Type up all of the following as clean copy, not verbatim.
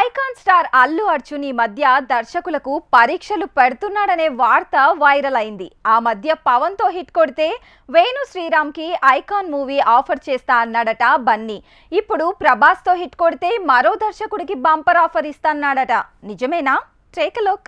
Icon star Allu Arjun ఈ మధ్య దర్శకులకు పరీక్షలు పెడుతున్నాడనే వార్త వైరల్ అయింది. ఆ మధ్య పవన్ తో హిట్ కొడితే వేణు శ్రీరామ్ కి ఐకాన్ మూవీ ఆఫర్ చేస్తా అన్నాడట బన్నీ. ఇప్పుడు ప్రభాస్ తో హిట్ కొడితే మరో దర్శకుడికి బంపర్ ఆఫర్ ఇస్తాన్నాడట. నిజమేనా?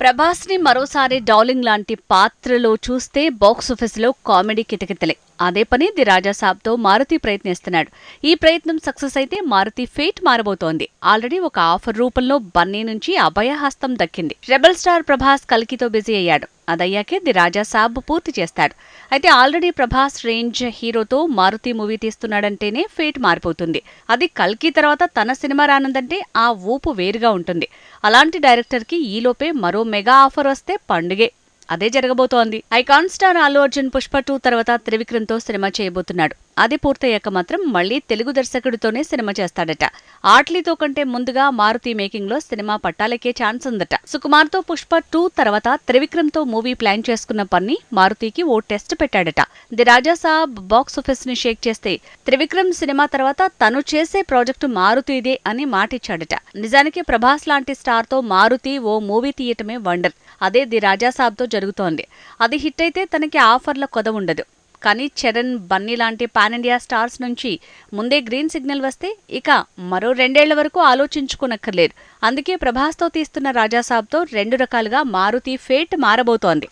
ప్రభాస్ ని మరోసారి డార్లింగ్ లాంటి పాత్రలో చూస్తే బాక్సాఫీస్ లో కామెడీ కిటకితలే. అదే పని ది రాజా సాబ్ తో మారుతి ప్రయత్నిస్తున్నాడు. ఈ ప్రయత్నం సక్సెస్ అయితే మారుతి ఫేట్ మారబోతోంది. ఆల్రెడీ ఒక ఆఫర్ రూపంలో బన్నీ నుంచి అభయహస్తం దక్కింది. రెబల్ స్టార్ ప్రభాస్ కల్కితో బిజీ అయ్యాడు. అదయ్యాకే ది రాజా సాబ్ పూర్తి చేస్తాడు. అయితే ఆల్రెడీ ప్రభాస్ రేంజ్ హీరోతో మారుతి మూవీ తీస్తున్నాడంటేనే ఫేట్ మారిపోతుంది. అది కల్కి తర్వాత తన సినిమా రానుందంటే ఆ ఊపు వేరుగా ఉంటుంది. అలాంటి డైరెక్టర్ కి ఈలోపే మరో మెగా ఆఫర్ వస్తే పండుగే. అదే జరగబోతోంది. ఐకాన్ స్టార్ అల్లు అర్జున్ పుష్ప 2 తర్వాత త్రివిక్రమ్ తో సినిమా చేయబోతున్నాడు. అది పూర్తయ్యాక మాత్రం మళ్లీ తెలుగు దర్శకుడితోనే సినిమా చేస్తాడట. ఆట్లీతో కంటే ముందుగా మారుతి మేకింగ్ లో సినిమా పట్టాలెక్కే ఛాన్స్ ఉందట. సుకుమార్ తో పుష్ప 2 తర్వాత త్రివిక్రమ్ తో మూవీ ప్లాన్ చేసుకున్న పన్ని మారుతికి ఓ టెస్ట్ పెట్టాడట. ది రాజా సాబ్ బాక్సాఫీస్ ని షేక్ చేస్తే త్రివిక్రమ్ సినిమా తర్వాత తను చేసే ప్రాజెక్టు మారుతిదే అని మాటిచ్చాడట. నిజానికి ప్రభాస్ లాంటి స్టార్ తో మారుతి ఓ మూవీ తీయటమే వండర్. అదే ది రాజా సాబ్ తో జరుగుతోంది. అది హిట్ అయితే తనకి ఆఫర్ల కొద ఉండదు. కానీ చరణ్, బన్నీ లాంటి పాన్ ఇండియా స్టార్స్ నుంచి ముందే గ్రీన్ సిగ్నల్ వస్తే ఇక మరో 2 ఏళ్ల వరకు ఆలోచించుకోనక్కర్లేదు. అందుకే ప్రభాస్తో తీస్తున్న రాజాసాబ్తో 2 రకాలుగా మారుతి ఫేట్ మారబోతోంది.